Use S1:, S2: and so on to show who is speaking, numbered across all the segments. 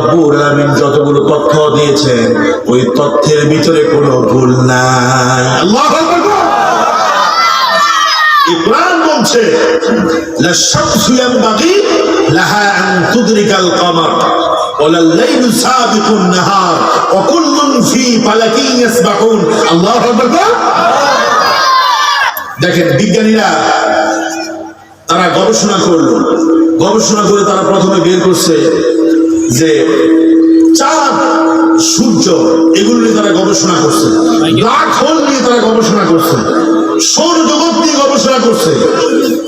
S1: রব্বুল আলামিন যতগুলো তথ্য দিয়েছেন ওই তথ্যের ভিতরে কোনো ভুল নাই। আল্লাহু আকবার। কোরআন বলছে লা শামসু ইয়ানবাগি লাহা আন তুদরিকাল কমার ওয়ালাল লাইলু সাবিকুন নাহার ওয়া কুল্লুন ফি ফালাকিন ইয়াসবাহুন। আল্লাহু আকবার। দেখেন বিজ্ঞানীরা তারা গবেষণা করলো, গবেষণা করে তারা প্রথমে বের করছে যে চাঁদ, সূর্য এগুলো নিয়ে তারা গবেষণা করছে, ব্ল্যাক হোল নিয়ে তারা গবেষণা করছে, সৌরজগৎ নিয়ে গবেষণা করছে।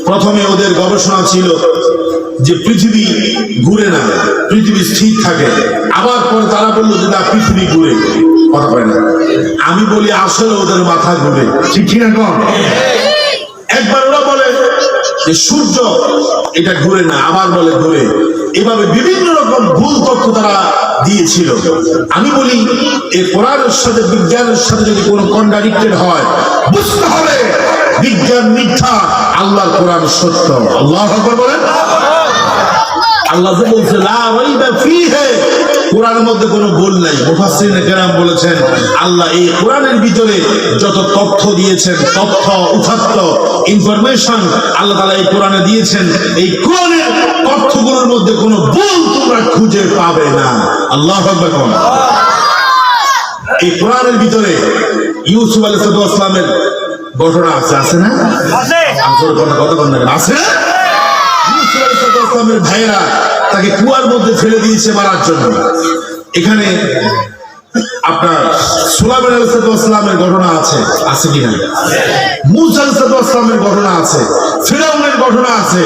S1: প্রথমে ওদের গবেষণা ছিল যে পৃথিবী ঘুরে না, পৃথিবী স্থির থাকে। আবার পরে তারা বললো যে না, পৃথিবী ঘুরে। কথা বলে না, আমি বলি আসলে ওদের মাথা ঘুরে, ঠিক ঠিক না? একবার ওরা বলে যে সূর্য এটা ঘুরে না, আবার বলে ঘুরে। এভাবে বিভিন্ন রকম ভুল তথ্য তারা দিয়েছিল। আমি বলি এই কোরআনের সাথে বিজ্ঞানের সাথে যদি কোনো কন্ট্রাডিক্টেড হয়, বুঝতে হবে বিজ্ঞান মিথ্যা, আল্লাহর কোরআন সত্য। আল্লাহু আকবার বলেন। আল্লাহ যে বলছে লা রাইবা ফীহি, কোরআনের মধ্যে কোনো ভুল নাই। মুফাসসিরিন কেরাম বলেছেন আল্লাহ এই কোরআনের ভিতরে যত তথ্য দিয়েছেন, তথ্য উপাত্ত ইনফরমেশন আল্লাহ তাআলা এই কোরআনে দিয়েছেন, এই কোরআনের তথ্যগুলোর মধ্যে কোনো ভুল তোমরা খুঁজে পাবে না। আল্লাহু আকবার। এই কোরআনের ভিতরে ইউসুফ আলাইহিস সালামের ঘটনা আছে, আছে না? আছে। আছে। ইউসুফ আলাইহিস সালামের ভাইরা তাকে কুয়ার মধ্যে ফেলে দিয়েছে মারার জন্য। এখানে আপনার সুলাইমান আলাইহিস সালামের ঘটনা আছে, আছে কিনা? মূসা আলাইহিস সালামের ঘটনা আছে, ফিরআউনের ঘটনা আছে।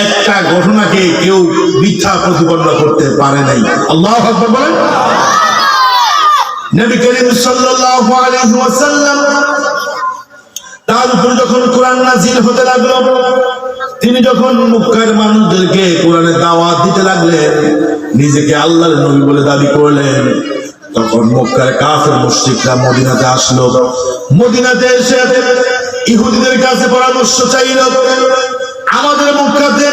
S1: একটা ঘটনাকে কেউ মিথ্যা প্রতিপন্ন করতে পারে নাই। আল্লাহু আকবার বলেন। নবী করিম সাল্লাল্লাহু আলাইহি ওয়াসাল্লাম তার উপর যখন কোরআন নাযিল হতে লাগলো, তিনি যখন মক্কার মানুষদেরকে কোরআনের দাওয়াত দিতে লাগলেন, নিজেকে আল্লাহর নবী বলে দাবি করলেন, তখন মক্কার কাফের মুশরিকরা মদিনাতে আসলো। মদিনাতে এসে ইহুদিদের কাছে পরামর্শ চাইল, আমাদের মক্কাতে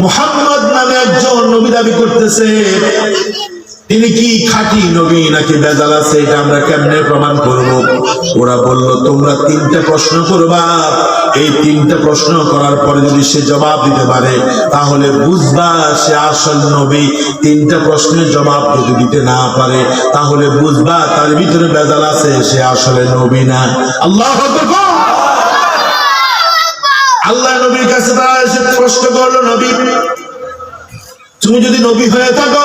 S1: মুহাম্মদ নামে একজন নবী দাবি করতেছে, তিনি কি খাঁটি নবী নাকি বেজাল আছে, এটা আমরা কেমনে প্রমাণ করব? ওরা বলল তোমরা তিনটা প্রশ্ন করবা, এই তিনটা প্রশ্ন করার পরে যদি সে জবাব দিতে পারে তাহলে বুঝবা সে আসল নবী। তিনটা প্রশ্নের জবাব যদি দিতে না পারে তাহলে বুঝবা তার ভিতরে বেজাল আছে, সে আসলে নবী না। আল্লাহু আকবার। আল্লাহ নবীর কাছে তারা এসে প্রশ্ন করলো, নবী তুমি যদি নবী হয়ে থাকো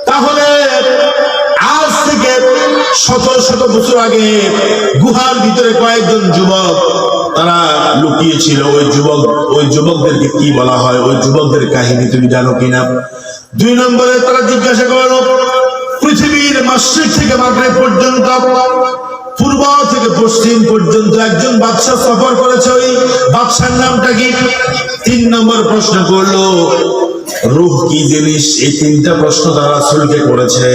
S1: তাহলে আজ থেকে শত শত বছর আগে গুহার ভিতরে কয়েকজন যুবক তারা লুকিয়েছিল, ওই যুবকদেরকে কি বলা হয়, ওই যুবকদের কাহিনী তুমি জানো কিনা? 2 নম্বরে তারা জিজ্ঞাসা করলো, পৃথিবীর মাশরিক থেকে মাগরিব পর্যন্ত, পূর্ব থেকে পশ্চিম পর্যন্ত একজন বাদশা সফর করেছে, ওই বাদশার নামটা কি? 3 নম্বর প্রশ্ন করলো, রূহ কি জিনিস? এই 3টা প্রশ্ন তারা রাসূলকে করেছে।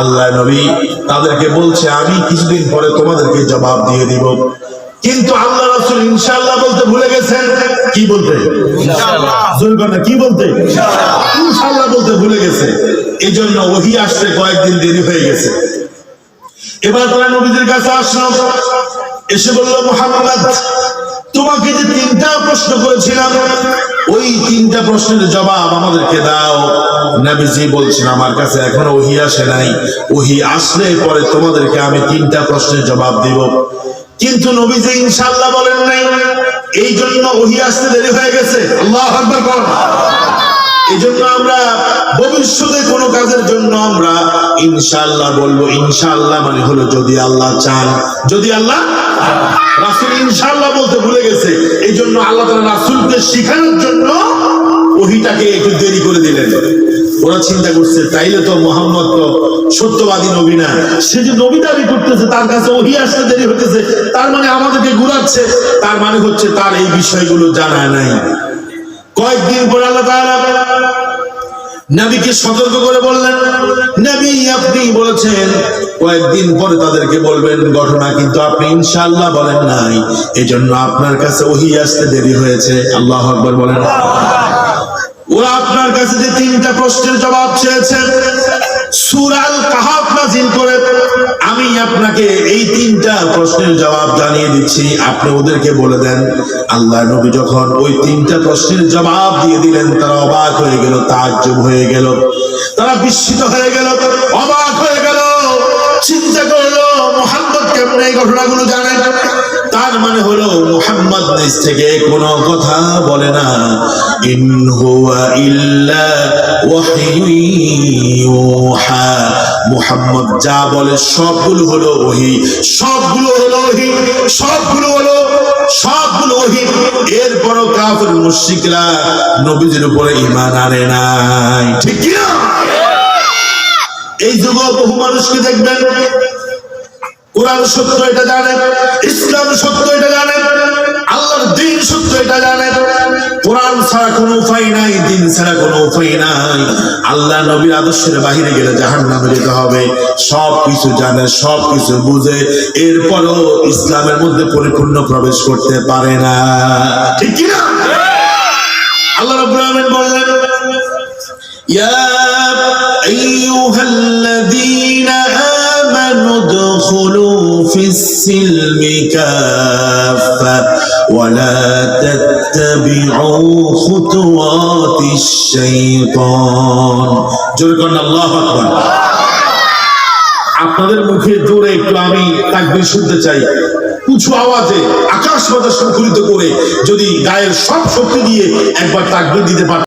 S1: আল্লাহ নবী তাদেরকে বলছে আমি কিছুদিন পরে তোমাদেরকে জবাব দিয়ে দিব। কিন্তু আল্লাহ রাসূল ইনশাআল্লাহ বলতে ভুলে গেছেন। কি বলতে? ইনশাআল্লাহ। জোর করে কি বলতে? ইনশাআল্লাহ বলতে ভুলে গেছে। এজন্য ওহী আসতে কয়েকদিন দেরি হয়ে গেছে। এবার তারা নবীদের কাছে আসলো, এসে বলল, মুহাম্মদ তোমাকে যে 3টা প্রশ্ন করেছিলাম ওই 3টা প্রশ্নের জবাব আমাদেরকে দাও। নবীজি বলছেন আমার কাছে এখনো ওহী আসে নাই, ওহী আসলে পরে তোমাদেরকে আমি 3টা প্রশ্নের জবাব দিব। কিন্তু নবীজি ইনশাআল্লাহ বলেন নাই, এই জন্য ওহী আসতে দেরি হয়ে গেছে। আল্লাহু আকবার বল। এজন্য আমরা ভবিষ্যতে কোনো কাজের জন্য আমরা ইনশাআল্লাহ বলবো। ইনশাআল্লাহ মানে হলো যদি আল্লাহ চান, যদি আল্লাহ। রাসূল ইনশাআল্লাহ বলতে ভুলে গেছে, এই জন্য আল্লাহ তাআলা রাসূলকে শিখানোর জন্য ওহীটাকে একটু দেরি করে দিলেন। ওরা চিন্তা করছে তাইলে তো মুহাম্মদ তো সত্যবাদী নবী না, সে যে নবী দাবি করতেছে তার কাছে ওহী আসতে দেরি হতেছে, তার মানে আমাদেরকে ঘুরাচ্ছে, তার মানে হচ্ছে তার এই বিষয়গুলো জানা নাই। কয়েকদিন পর আল্লাহ তাআলা নবীকে সতর্ক করে বললেন, নবী আপনি বলেছেন কয়েকদিন পরে তাদেরকে বলবেন ঘটনা, কিন্তু আপনি ইনশাআল্লাহ বলেন নাই, এজন্য আপনার কাছে ওহী আসতে দেরি হয়েছে। আল্লাহু আকবার বলেন। ওরা আপনার কাছে যে তিনটা প্রশ্নের জবাব চেয়েছে সূরা আল কাহাফ নাযিল করে আমি আপনাকে এই তিনটা প্রশ্নের জবাব জানিয়ে দিচ্ছি, আপনি ওদেরকে বলে দেন। আল্লাহ নবী যখন ওই তিনটা প্রশ্নের জবাব দিয়ে দিলেন, তারা অবাক হয়ে গেল, তাজ্জুব হয়ে গেল, তারা বিস্মিত হয়ে গেল, অবাক হয়ে গেল, চিন্তা করলো মুহাম্মদ কেমনে এই ঘটনাগুলো জানেন। তার মানে হলো মুহাম্মদ নিজ থেকে কোনো কথা বলে না, ইন হুয়া ইল্লা ওয়াহয়ু ইউহা, মুহাম্মদ যা বলে সবগুলো হলো ওহী, সবগুলো হলো ওহী, সবগুলো হলো ওহী। এরপরও কাফির মুশরিকরা নবীজির উপরে ঈমান আনে নাই, ঠিক কি না? এই যুগে বহু মানুষকে দেখবেন কোরআন সত্য এটা জানেন, ইসলাম সত্য এটা জানেন, আল্লাহর দ্বীন সত্য এটা জানেন, কোরআন ছাড়া কোনো উপায় নাই, দ্বীন ছাড়া কোনো উপায় নাই, আল্লাহ নবীর আদর্শের বাহিরে গেলে জাহান্নামে যেতে হবে, সবকিছু জানে, সবকিছু বুঝে, এরপরও ইসলামের মধ্যে পরিপূর্ণ প্রবেশ করতে পারে না, ঠিক কি না? আল্লাহ রাব্বুল আলামিন বললেন, ইয়া আইয়ুহাল্লাযীনা আমানু উদখুলু ফিস-সিলমি কাফা ওয়া লা তাত্তাবিউ খুতুওয়াতিশ শাইতান। জোরে করুন আল্লাহু আকবার। আপনাদের মুখে জোরে একটু আমি তাকবীর শুনতে চাই, উঁচু আওয়াজে আকাশ বাতাস মুখরিত করে যদি গায়ের সব শক্তি দিয়ে একবার তাকবীর দিতে পারেন।